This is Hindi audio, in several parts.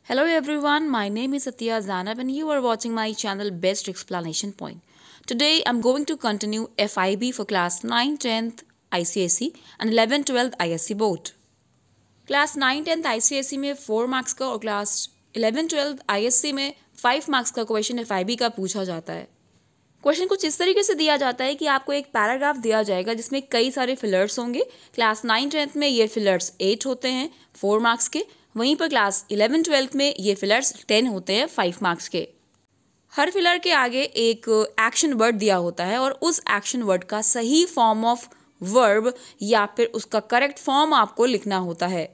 Hello everyone, my name is Satya Zanab and you are watching my channel Best Explanation Point. Today I'm going to continue FIB for class 9, 10th ICSE and 11, 12th ISC board. Class 9, 10th ICSE में 4 मार्क्स का और क्लास 11, 12th ISC में 5 मार्क्स का क्वेश्चन FIB का पूछा जाता है। क्वेश्चन कुछ इस तरीके से दिया जाता है कि आपको एक पैराग्राफ दिया जाएगा जिसमें कई सारे फिलर्स होंगे। क्लास 9, 10th में ये फिलर्स 8 होते हैं 4 मार्क्स के, वहीं पर क्लास 11, 12th में ये फिलर्स 10 होते हैं 5 मार्क्स के। हर फिलर के आगे एक एक्शन वर्ड दिया होता है और उस एक्शन वर्ड का सही फॉर्म ऑफ वर्ब या फिर उसका करेक्ट फॉर्म आपको लिखना होता है।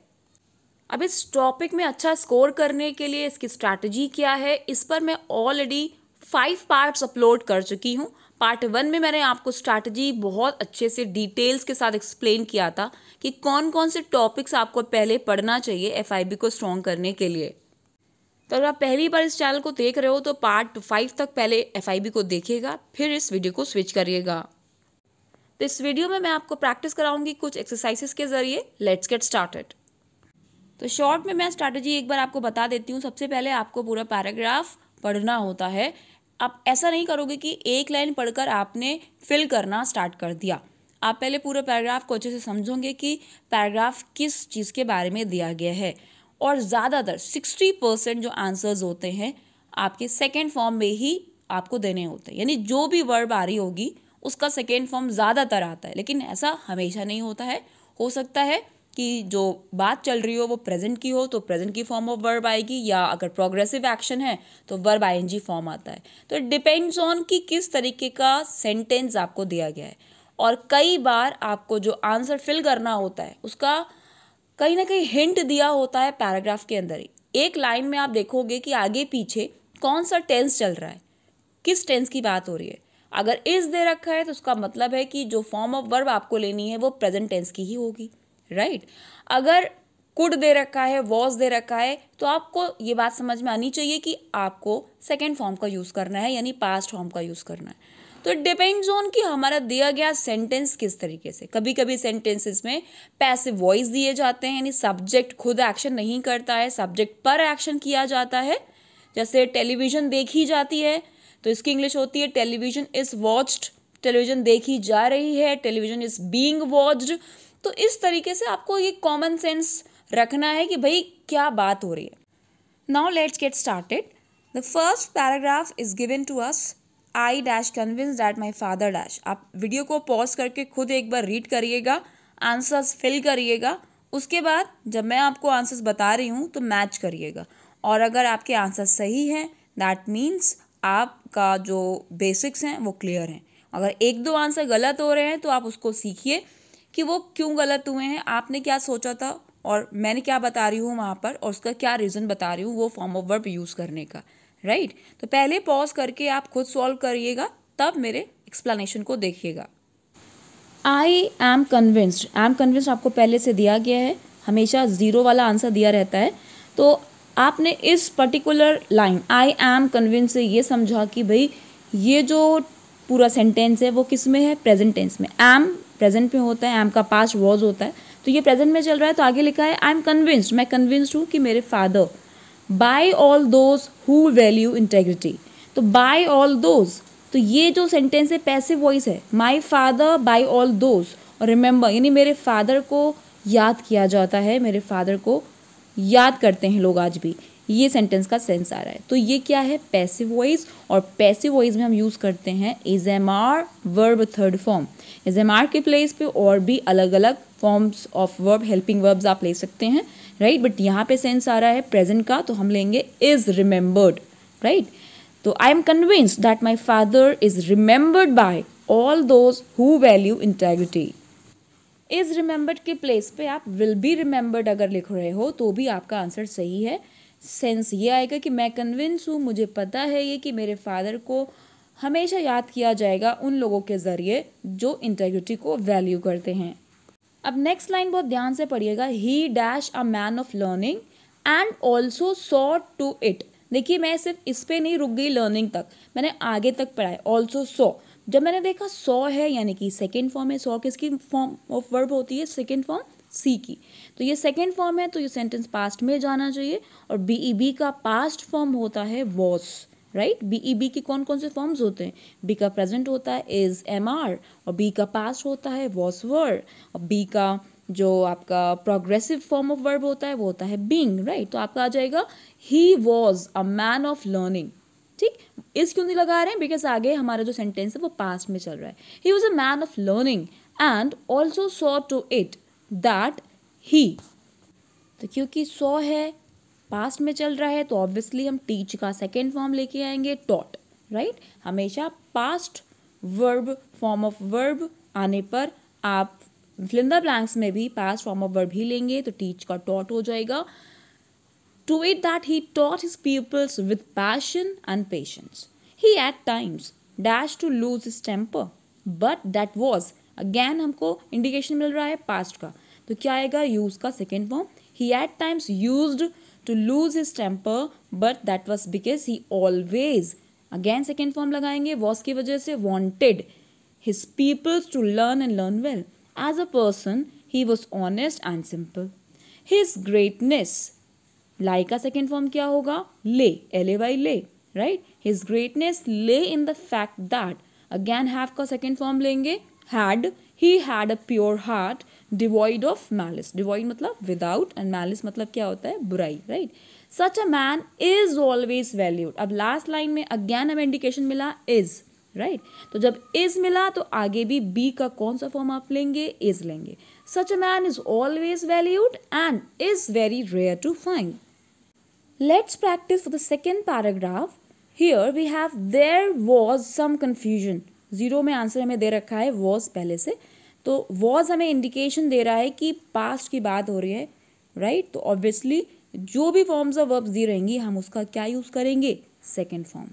अब इस टॉपिक में अच्छा स्कोर करने के लिए इसकी स्ट्रैटेजी क्या है, इस पर मैं ऑलरेडी 5 पार्ट्स अपलोड कर चुकी हूँ। पार्ट 1 में मैंने आपको स्ट्रैटेजी बहुत अच्छे से डिटेल्स के साथ एक्सप्लेन किया था कि कौन कौन से टॉपिक्स आपको पहले पढ़ना चाहिए FIB को स्ट्रॉन्ग करने के लिए। तो अगर आप पहली बार इस चैनल को देख रहे हो तो पार्ट 5 तक पहले FIB को देखिएगा, फिर इस वीडियो को स्विच करिएगा। तो इस वीडियो में मैं आपको प्रैक्टिस कराऊंगी कुछ एक्सरसाइजेस के जरिए। Let's get started. तो शॉर्ट में मैं स्ट्रैटेजी एक बार आपको बता देती हूँ। सबसे पहले आपको पूरा पैराग्राफ पढ़ना होता है। आप ऐसा नहीं करोगे कि एक लाइन पढ़कर आपने फिल करना स्टार्ट कर दिया। आप पहले पूरे पैराग्राफ को अच्छे से समझोगे कि पैराग्राफ किस चीज़ के बारे में दिया गया है। और ज़्यादातर 60% जो आंसर्स होते हैं आपके सेकेंड फॉर्म में ही आपको देने होते हैं, यानी जो भी वर्ब आ रही होगी उसका सेकेंड फॉर्म ज़्यादातर आता है, लेकिन ऐसा हमेशा नहीं होता है। हो सकता है कि जो बात चल रही हो वो प्रेजेंट की हो तो प्रेजेंट की फॉर्म ऑफ वर्ब आएगी, या अगर प्रोग्रेसिव एक्शन है तो वर्ब ING फॉर्म आता है। तो इट डिपेंड्स ऑन कि किस तरीके का सेंटेंस आपको दिया गया है। और कई बार आपको जो आंसर फिल करना होता है उसका कहीं ना कहीं हिंट दिया होता है पैराग्राफ के अंदर ही। एक लाइन में आप देखोगे कि आगे पीछे कौन सा टेंस चल रहा है, किस टेंस की बात हो रही है। अगर इस दे रखा है तो उसका मतलब है कि जो फॉर्म ऑफ वर्ब आपको लेनी है वो प्रेजेंट टेंस की ही होगी, राइट। अगर कुड दे रखा है, वॉज दे रखा है, तो आपको ये बात समझ में आनी चाहिए कि आपको सेकेंड फॉर्म का यूज़ करना है, यानी पास्ट फॉर्म का यूज़ करना है। तो इट डिपेंड्स ऑन कि हमारा दिया गया सेंटेंस किस तरीके से। कभी कभी सेंटेंसेस में पैसिव वॉइस दिए जाते हैं, यानी सब्जेक्ट खुद एक्शन नहीं करता है, सब्जेक्ट पर एक्शन किया जाता है। जैसे टेलीविज़न देखी जाती है तो इसकी इंग्लिश होती है टेलीविज़न इज़ वॉच्ड, टेलीविज़न देखी जा रही है, टेलीविज़न इज़ बीइंग वॉच्ड। तो इस तरीके से आपको ये कॉमन सेंस रखना है कि भाई क्या बात हो रही है। Now let's get started. The first paragraph is given to us, I dash convince that my father dash. आप वीडियो को पॉज करके खुद एक बार रीड करिएगा, आंसर्स फिल करिएगा। उसके बाद जब मैं आपको आंसर्स बता रही हूँ तो मैच करिएगा, और अगर आपके आंसर सही हैं दैट मीन्स आपका जो बेसिक्स हैं वो क्लियर हैं। अगर एक दो आंसर गलत हो रहे हैं तो आप उसको सीखिए कि वो क्यों गलत हुए हैं, आपने क्या सोचा था और मैंने क्या बता रही हूँ वहाँ पर, और उसका क्या रीज़न बता रही हूँ वो फॉर्म ऑफ वर्ब यूज़ करने का, राइट। तो पहले पॉज करके आप खुद सॉल्व करिएगा, तब मेरे एक्सप्लेनेशन को देखिएगा। आई एम कन्विंस्ड आपको पहले से दिया गया है, हमेशा 0 वाला आंसर दिया रहता है। तो आपने इस particular line I am convinced से ये समझा कि भाई ये जो पूरा सेंटेंस है वो किस में है, प्रेजेंट टेंस में। एम प्रेजेंट में होता है, एम का पास्ट वॉज होता है, तो ये प्रेजेंट में चल रहा है। तो आगे लिखा है आई एम कन्विंस्ड, मैं कन्विंस्ड हूँ कि मेरे father, by all those who value integrity. तो बाय ऑल दोज, तो ये जो सेंटेंस है पैसिव वॉइस है, my father by all those, और रिमेंबर यानी मेरे फादर को याद किया जाता है, मेरे फादर को याद करते हैं लोग आज भी, ये सेंटेंस का सेंस आ रहा है। तो ये क्या है, पैसिव वॉइस, और पैसिव वॉइस में हम यूज़ करते हैं is am are verb third form. Is am are के प्लेस पे और भी अलग अलग forms of verb, helping verbs आप ले सकते हैं, राइट। बट यहाँ पे सेंस आ रहा है प्रेजेंट का, तो हम लेंगे इज रिमेंबर्ड, राइट। तो I am convinced that my father is remembered by all those who value integrity. Is remembered के प्लेस पे आप विल बी रिमेंबर्ड अगर लिख रहे हो तो भी आपका आंसर सही है। सेंस ये आएगा कि मैं कन्विंस हूँ, मुझे पता है ये कि मेरे फादर को हमेशा याद किया जाएगा उन लोगों के ज़रिए जो इंटेग्रिटी को वैल्यू करते हैं। अब नेक्स्ट लाइन बहुत ध्यान से पढ़िएगा, he dash a man of learning and also saw to it. देखिए मैं सिर्फ इस पे नहीं रुक गई लर्निंग तक, मैंने आगे तक पढ़ा है। ऑल्सो सॉ, जब मैंने देखा सॉ है यानी कि सेकेंड फॉर्म है। सॉ किसकी फॉर्म ऑफ वर्ब होती है, सेकेंड फॉर्म, सी की। तो ये सेकेंड फॉर्म है, तो ये सेंटेंस पास्ट में जाना चाहिए। और बी का पास्ट फॉर्म होता है वॉज, राइट। बी के कौन कौन से फॉर्म्स होते हैं? बी का प्रेजेंट होता है इज एम आर, और बी का पास्ट होता है वॉज वर, और बी का जो आपका प्रोग्रेसिव फॉर्म ऑफ वर्ब होता है वो होता है बीइंग, राइट। तो आपका आ जाएगा ही was a man of learning, ठीक। इस क्यों नहीं लगा रहे हैं? बिकॉज आगे हमारा जो सेंटेंस है वो पास्ट में चल रहा है। He was a man of learning and also saw to it that he, तो क्योंकि सॉ है पास्ट में चल रहा है तो ऑब्वियसली हम टीच का सेकेंड फॉर्म लेके आएंगे टॉट, राइट। हमेशा past verb form of verb आने पर आप फिल इन द ब्लैंक्स में भी पास्ट फॉर्म ऑफ वर्ब ही लेंगे, तो टीच का टॉट हो जाएगा। To it that he taught his pupils with passion and patience. He at times dashed to lose his temper, but that was again हमको इंडिकेशन मिल रहा है पास्ट का, तो क्या आएगा? यूज का second form. He at times used to lose his temper, but that was because he always, again second form लगाएंगे was की वजह से, wanted his pupils to learn and learn well. As a person, he was honest and simple. His greatness, लाई का सेकेंड फॉर्म क्या होगा? ले, LAY ले, राइट। हिज ग्रेटनेस ले in the fact that, again have का सेकेंड फॉर्म लेंगे had, he had a pure heart devoid of malice. Devoid मतलब विदाउट, एंड मैलिस मतलब क्या होता है? बुराई, right. Such a man is always valued. अब लास्ट लाइन में अगेन हमें इंडिकेशन मिला इज, राइट। तो जब इज मिला तो आगे भी बी का कौन सा फॉर्म आप लेंगे? इज लेंगे। Such a man is always valued and is very rare to find. Let's practice for the second paragraph. Here we have there was some confusion. Zero में आंसर हमें दे रखा है was पहले से, तो was हमें इंडिकेशन दे रहा है कि पास्ट की बात हो रही है, राइट। तो ऑब्वियसली जो भी फॉर्म्स ऑफ वर्ब्स दी रहेंगी हम उसका क्या यूज करेंगे? Second form,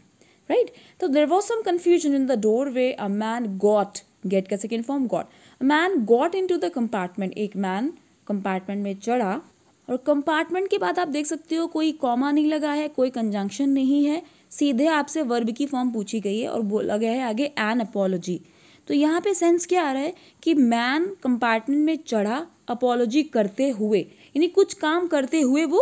right. तो there was some confusion in the doorway, a man got, get का second form got, a man got into the compartment, एक मैन कंपार्टमेंट में चढ़ा। और कंपार्टमेंट के बाद आप देख सकते हो कोई कॉमा नहीं लगा है, कोई कंजंक्शन नहीं है, सीधे आपसे वर्ब की फॉर्म पूछी गई है और बोला गया है आगे एन अपॉलॉजी। तो यहाँ पे सेंस क्या आ रहा है कि मैन कंपार्टमेंट में चढ़ा अपॉलॉजी करते हुए, यानी कुछ काम करते हुए वो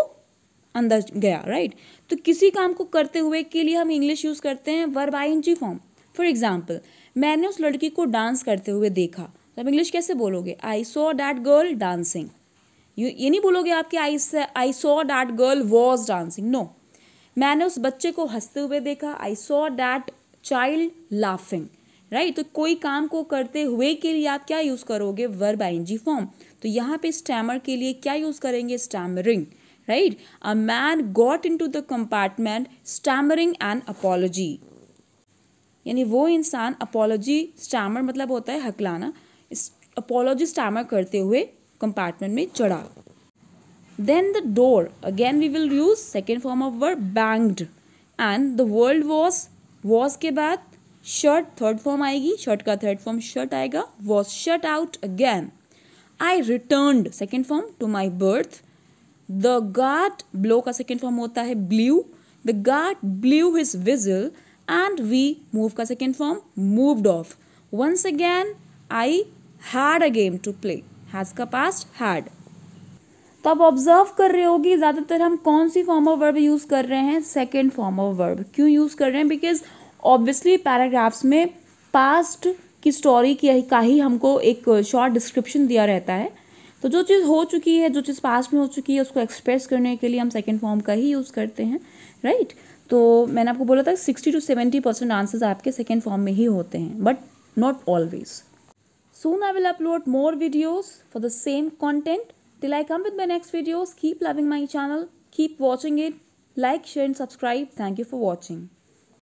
अंदर गया, राइट। तो किसी काम को करते हुए के लिए हम इंग्लिश यूज करते हैं verb ING form. For example, मैंने उस लड़की को डांस करते हुए देखा, तो आप इंग्लिश कैसे बोलोगे? I saw that girl dancing. ये नहीं बोलोगे आपके I saw that girl was dancing, no. मैंने उस बच्चे को हंसते हुए देखा, I saw that child laughing, right. तो कोई काम को करते हुए के लिए आप क्या यूज करोगे? Verb ING form. तो यहाँ पे स्टैमर के लिए क्या यूज करेंगे? Stammering, right. A man got into the compartment stammering N apology, यानी वो इंसान अपॉलॉजी, स्टैमर मतलब होता है हकलाना, अपॉलॉजी स्टैमर करते हुए कंपार्टमेंट में चढ़ा। Then the door, again we will use second form of verb banged, and the world was के बाद शट, थर्ड फॉर्म आएगी, शट का थर्ड फॉर्म शट आएगा, was shut out again. I returned, second form, to my berth. The guard, blow का सेकेंड फॉर्म होता है blew, the guard blew his whistle and we, move का second form, moved off. Once again I had a game to play, has का पास्ट हैड। तो आप ऑब्जर्व कर रहे हो कि ज़्यादातर हम कौन सी फॉर्म ऑफ वर्ब यूज़ कर रहे हैं? Second form of verb. क्यों यूज़ कर रहे हैं? बिकॉज ऑब्वियसली पैराग्राफ्स में पास्ट की स्टोरी का ही हमको एक शॉर्ट डिस्क्रिप्शन दिया रहता है, तो जो चीज़ हो चुकी है, जो चीज़ पास्ट में हो चुकी है, उसको एक्सप्रेस करने के लिए हम सेकेंड फॉर्म का ही यूज़ करते हैं, राइट। तो मैंने आपको बोला था 60 to 70% आंसर्स आपके सेकेंड फॉर्म में ही होते हैं, but not always. Soon I will upload more videos for the same content. Till I come with my next videos, keep loving my channel, keep watching it, like, share and subscribe. Thank you for watching.